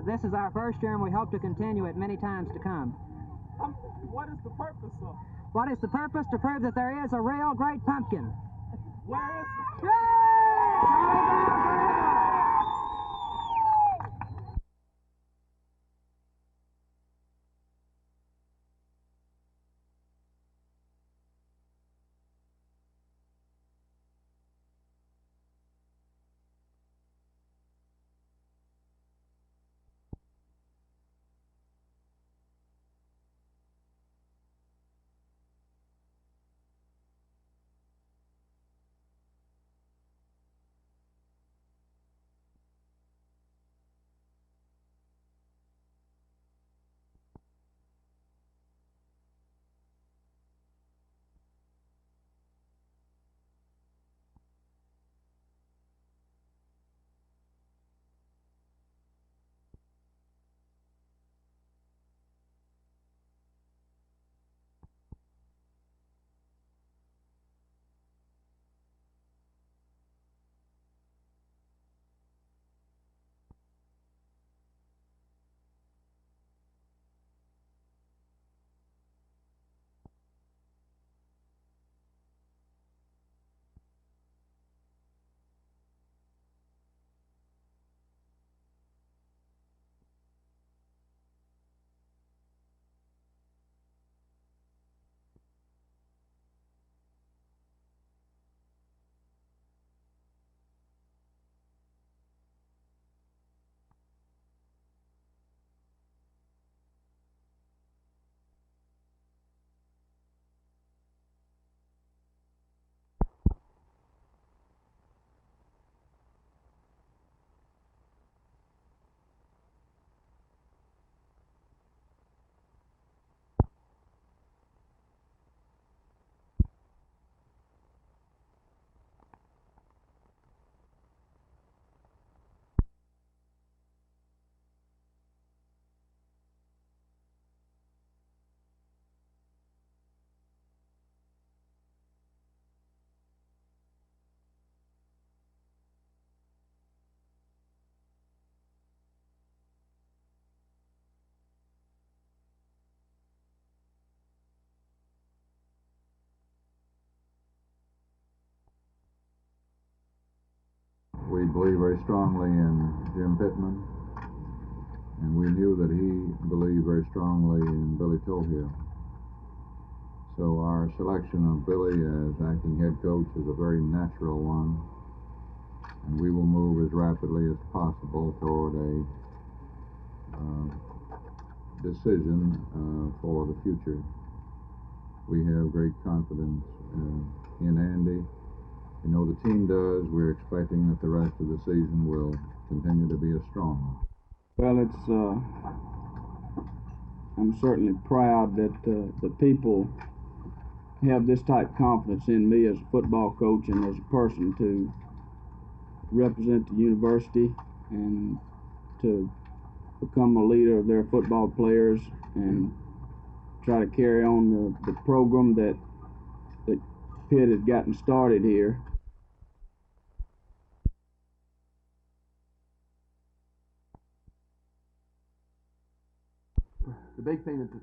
This is our first year, and we hope to continue it many times to come. What is the purpose of? What is the purpose? To prove that there is a real great pumpkin. Where is it? Yay! We believe very strongly in Jim Pittman, and we knew that he believed very strongly in Billy Tohill. So our selection of Billy as acting head coach is a very natural one, and we will move as rapidly as possible toward a decision for the future. We have great confidence in Andy. You know, the team does. We're expecting that the rest of the season will continue to be as strong. Well, I'm certainly proud that the people have this type of confidence in me as a football coach and as a person to represent the university and to become a leader of their football players and try to carry on the program that Pitt had gotten started here. The big thing that the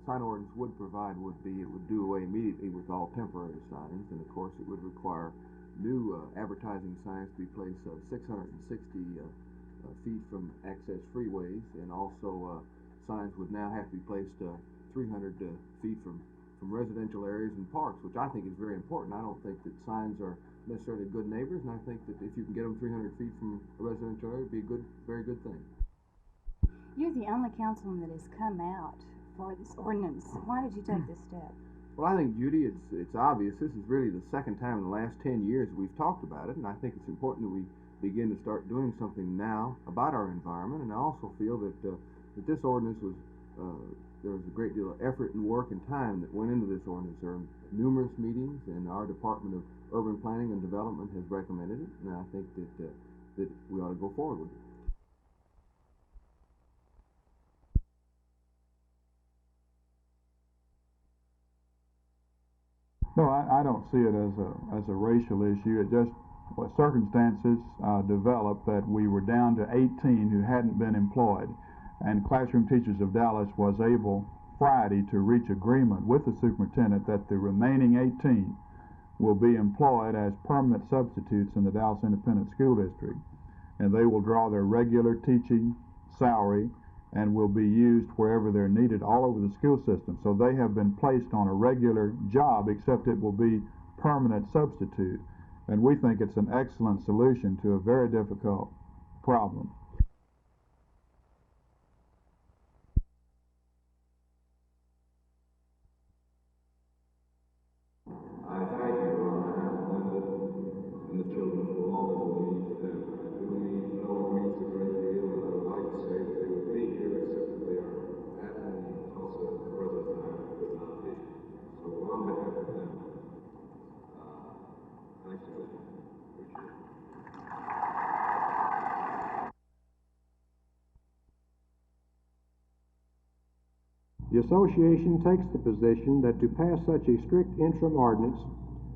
sign ordinance would provide would be it would do away immediately with all temporary signs, and of course it would require new advertising signs to be placed 660 feet from access freeways, and also signs would now have to be placed 300 feet from residential areas and parks, which I think is very important. I don't think that signs are necessarily good neighbors, and I think that if you can get them 300 feet from a residential area, it would be a very good thing. You're the only councilman that has come out for this ordinance. Why did you take this step? Well, I think, Judy, it's obvious. This is really the second time in the last 10 years we've talked about it, and I think it's important that we begin to start doing something now about our environment. And I also feel that that this ordinance was there was a great deal of effort and work and time that went into this ordinance. There are numerous meetings, and our Department of Urban Planning and Development has recommended it, and I think that we ought to go forward with it. No, I don't see it as a racial issue. It just circumstances developed that we were down to 18 who hadn't been employed. And Classroom Teachers of Dallas was able Friday to reach agreement with the superintendent that the remaining 18 will be employed as permanent substitutes in the Dallas Independent School District. And they will draw their regular teaching salary and will be used wherever they're needed all over the school system. So they have been placed on a regular job, except it will be permanent substitute. And we think it's an excellent solution to a very difficult problem. I thank you on behalf of Linda and the children for all that will mean to them. It will mean no means a great deal, and I would like to say that they would be here except that they are at the Tulsa at the present time could not be. So on behalf of them, thanks for listening. Appreciate it. The association takes the position that to pass such a strict interim ordinance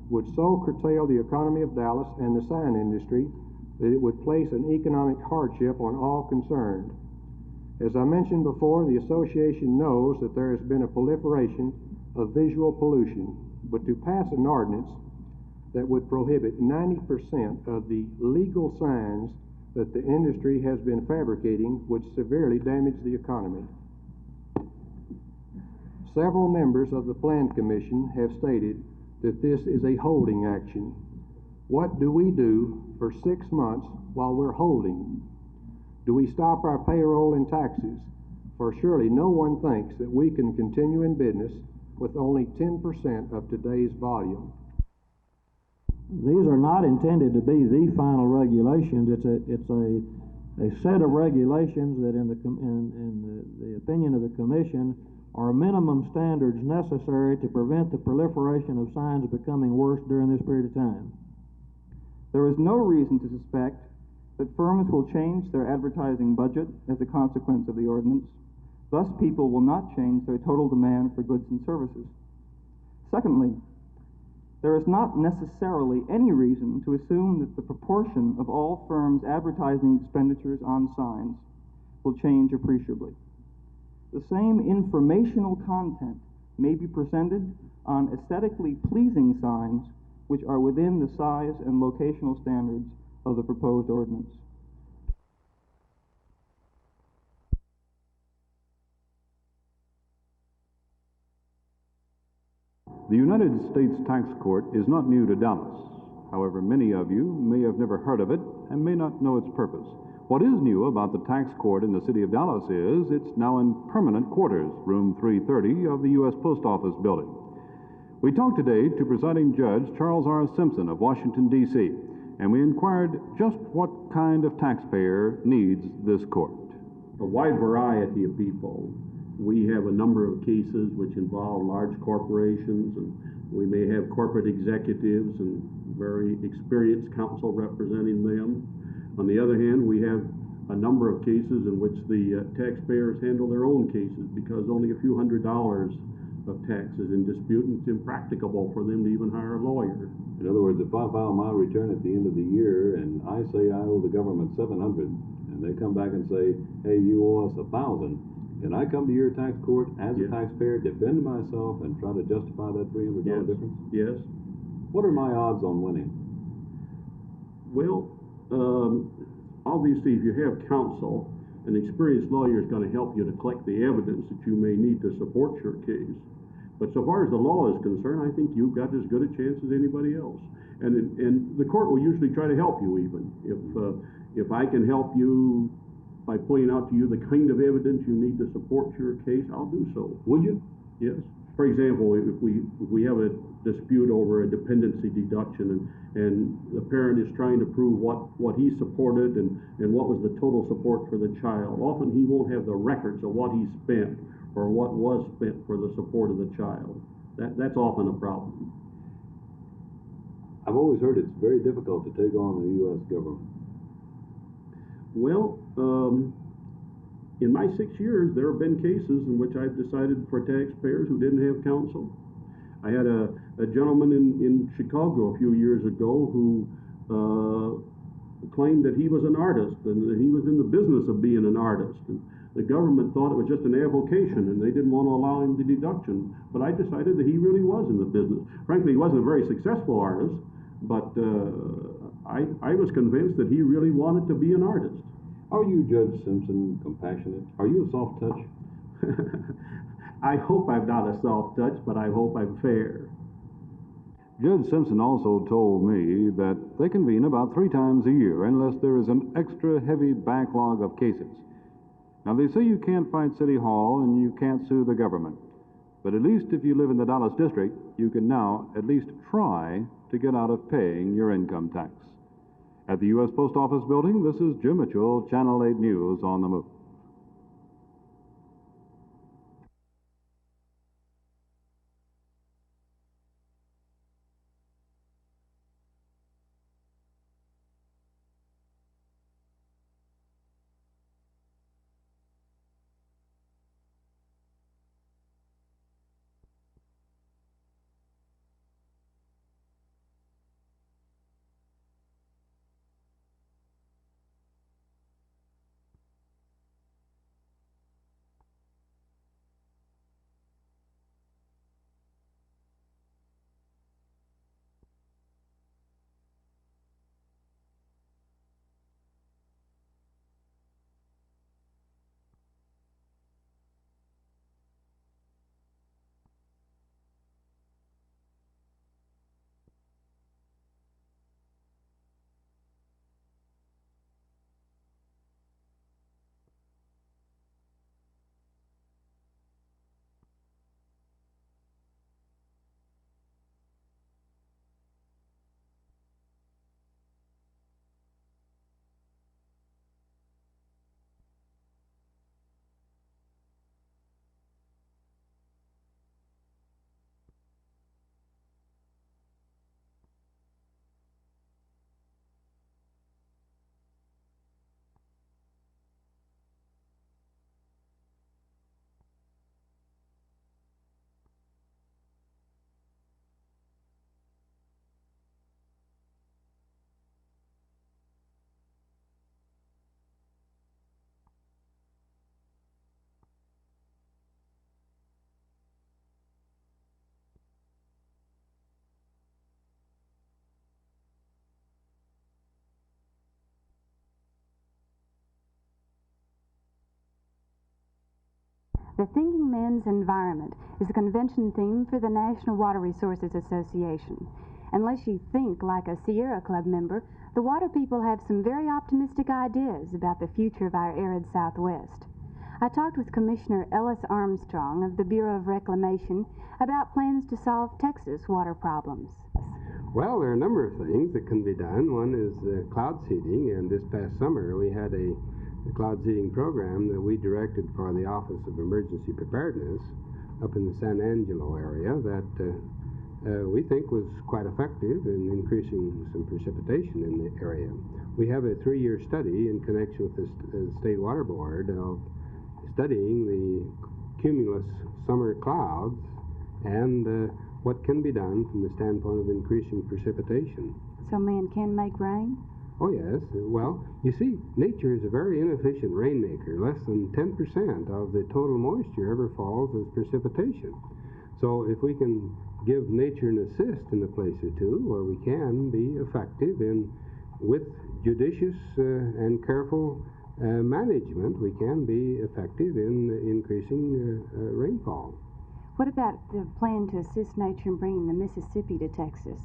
would so curtail the economy of Dallas and the sign industry that it would place an economic hardship on all concerned. As I mentioned before, the association knows that there has been a proliferation of visual pollution, but to pass an ordinance that would prohibit 90% of the legal signs that the industry has been fabricating would severely damage the economy. Several members of the Plan Commission have stated that this is a holding action. What do we do for 6 months while we're holding? Do we stop our payroll and taxes? For surely no one thinks that we can continue in business with only 10% of today's volume. These are not intended to be the final regulations. It's a set of regulations that in the opinion of the Commission are minimum standards necessary to prevent the proliferation of signs becoming worse during this period of time. There is no reason to suspect that firms will change their advertising budget as a consequence of the ordinance. Thus, people will not change their total demand for goods and services. Secondly, there is not necessarily any reason to assume that the proportion of all firms' advertising expenditures on signs will change appreciably. The same informational content may be presented on aesthetically pleasing signs which are within the size and locational standards of the proposed ordinance. The United States Tax Court is not new to Dallas. However, many of you may have never heard of it and may not know its purpose. What is new about the tax court in the city of Dallas is it's now in permanent quarters, room 330 of the U.S. Post Office building. We talked today to presiding judge Charles R. Simpson of Washington, D.C., and we inquired just what kind of taxpayer needs this court. A wide variety of people. We have a number of cases which involve large corporations, and we may have corporate executives and very experienced counsel representing them. On the other hand, we have a number of cases in which the taxpayers handle their own cases because only a few $100s of tax is in dispute, and it's impracticable for them to even hire a lawyer. In other words, if I file my return at the end of the year and I say I owe the government $700, and they come back and say, hey, you owe us $1,000, can I come to your tax court as a taxpayer, defend myself, and try to justify that $300 difference? Yes. What are my odds on winning? Well, obviously, if you have counsel, an experienced lawyer is going to help you to collect the evidence that you may need to support your case. But so far as the law is concerned, I think you've got as good a chance as anybody else. And the court will usually try to help you even. If I can help you by pointing out to you the kind of evidence you need to support your case, I'll do so. Would you? Yes. For example, if we have a dispute over a dependency deduction and the parent is trying to prove what he supported and what was the total support for the child, often he won't have the records of what he spent or what was spent for the support of the child. That's often a problem. I've always heard it's very difficult to take on the U.S. government. Well, in my 6 years, there have been cases in which I've decided for taxpayers who didn't have counsel. I had a gentleman in Chicago a few years ago who claimed that he was an artist and that he was in the business of being an artist. And the government thought it was just an avocation and they didn't want to allow him the deduction. But I decided that he really was in the business. Frankly, he wasn't a very successful artist, but I was convinced that he really wanted to be an artist. Are you, Judge Simpson, compassionate? Are you a soft touch? I hope I'm not a soft touch, but I hope I'm fair. Judge Simpson also told me that they convene about 3 times a year unless there is an extra heavy backlog of cases. Now, they say you can't fight City Hall and you can't sue the government. But at least if you live in the Dallas district, you can now at least try to get out of paying your income tax. At the U.S. Post Office building, this is Jim Mitchell, Channel 8 News on the Move. The Thinking Man's Environment is a convention theme for the National Water Resources Association. Unless you think like a Sierra Club member, the water people have some very optimistic ideas about the future of our arid Southwest. I talked with Commissioner Ellis Armstrong of the Bureau of Reclamation about plans to solve Texas water problems. Well, there are a number of things that can be done. One is cloud seeding, and this past summer we had a cloud seeding program that we directed for the Office of Emergency Preparedness up in the San Angelo area that we think was quite effective in increasing some precipitation in the area. We have a 3-year study in connection with the State Water Board of studying the cumulus summer clouds and what can be done from the standpoint of increasing precipitation. So man can make rain? Oh, yes. Well, you see, nature is a very inefficient rainmaker. Less than 10% of the total moisture ever falls as precipitation. So if we can give nature an assist in a place or two, well, we can be effective in, with judicious and careful management, we can be effective in increasing rainfall. What about the plan to assist nature in bringing the Mississippi to Texas?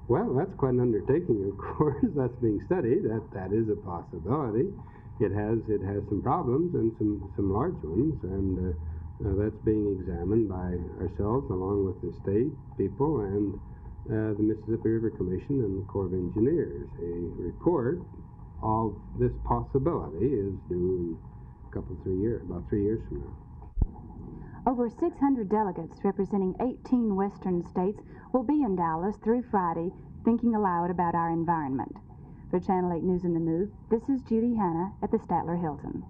Well, that's quite an undertaking, of course. That's being studied. That is a possibility. It has some problems and some large ones, and that's being examined by ourselves along with the state people and the Mississippi River Commission and the Corps of Engineers. A report of this possibility is due in about 3 years from now. Over 600 delegates representing 18 western states will be in Dallas through Friday thinking aloud about our environment. For Channel 8 News in the Move, this is Judy Hanna at the Statler Hilton.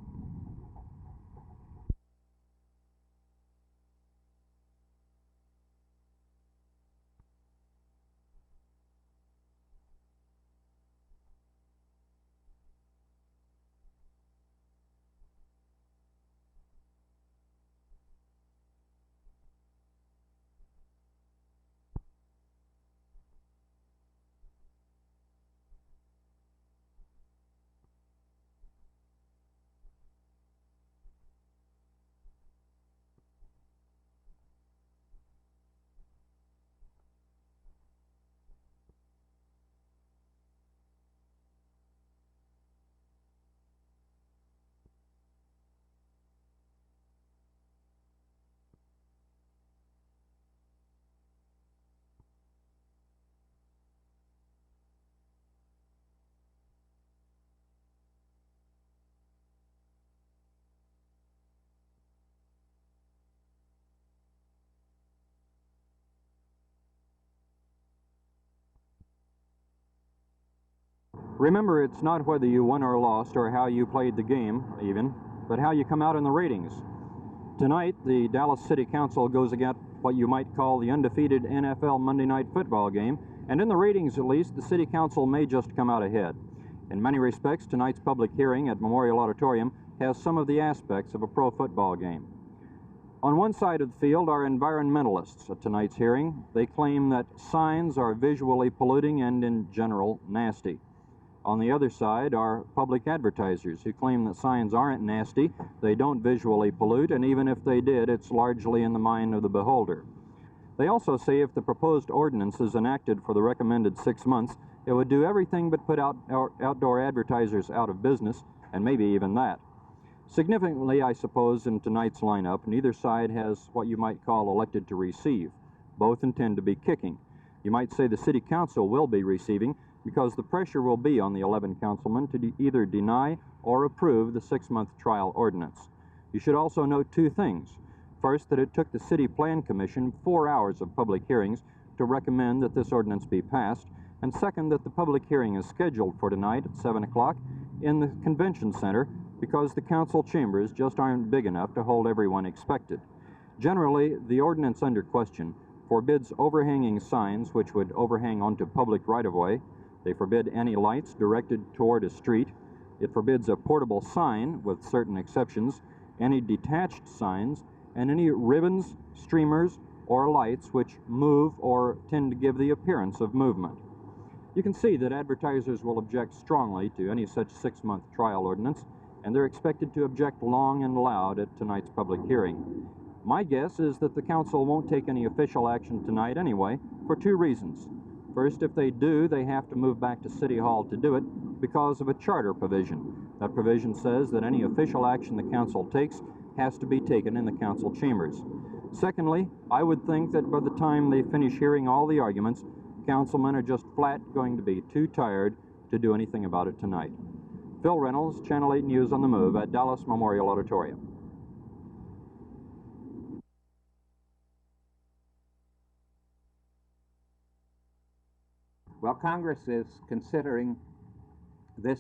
Remember, it's not whether you won or lost or how you played the game, even, but how you come out in the ratings. Tonight, the Dallas City Council goes against what you might call the undefeated NFL Monday Night Football game, and in the ratings at least, the City Council may just come out ahead. In many respects, tonight's public hearing at Memorial Auditorium has some of the aspects of a pro football game. On one side of the field are environmentalists at tonight's hearing. They claim that signs are visually polluting and in general nasty. On the other side are public advertisers who claim that signs aren't nasty, they don't visually pollute, and even if they did, it's largely in the mind of the beholder. They also say if the proposed ordinance is enacted for the recommended 6 months, it would do everything but put outdoor advertisers out of business, and maybe even that. Significantly, I suppose, in tonight's lineup, neither side has what you might call elected to receive. Both intend to be kicking. You might say the City Council will be receiving, because the pressure will be on the 11 councilmen to either deny or approve the 6-month trial ordinance. You should also note two things. First, that it took the City Plan Commission 4 hours of public hearings to recommend that this ordinance be passed, and second, that the public hearing is scheduled for tonight at 7 o'clock in the Convention Center because the council chambers just aren't big enough to hold everyone expected. Generally, the ordinance under question forbids overhanging signs which would overhang onto public right-of-way. They forbid any lights directed toward a street. It forbids a portable sign, with certain exceptions, any detached signs, and any ribbons, streamers, or lights which move or tend to give the appearance of movement. You can see that advertisers will object strongly to any such 6-month trial ordinance, and they're expected to object long and loud at tonight's public hearing. My guess is that the council won't take any official action tonight anyway, for two reasons. First, if they do, they have to move back to City Hall to do it because of a charter provision. That provision says that any official action the council takes has to be taken in the council chambers. Secondly, I would think that by the time they finish hearing all the arguments, councilmen are just flat going to be too tired to do anything about it tonight. Phil Reynolds, Channel 8 News on the Move at Dallas Memorial Auditorium. Well, Congress is considering this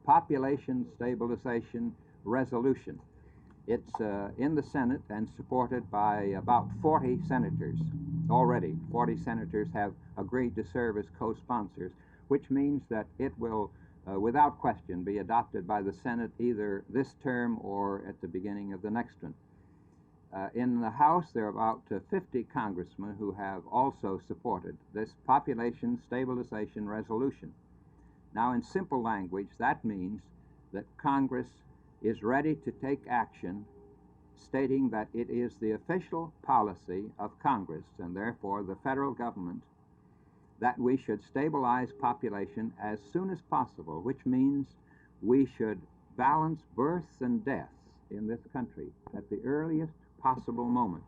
population stabilization resolution. It's in the Senate and supported by about 40 senators already. 40 senators have agreed to serve as co-sponsors, which means that it will, without question, be adopted by the Senate either this term or at the beginning of the next one. In the House, there are about 50 congressmen who have also supported this population stabilization resolution. Now, in simple language, that means that Congress is ready to take action stating that it is the official policy of Congress and therefore the federal government that we should stabilize population as soon as possible, which means we should balance births and deaths in this country at the earliest possible moment.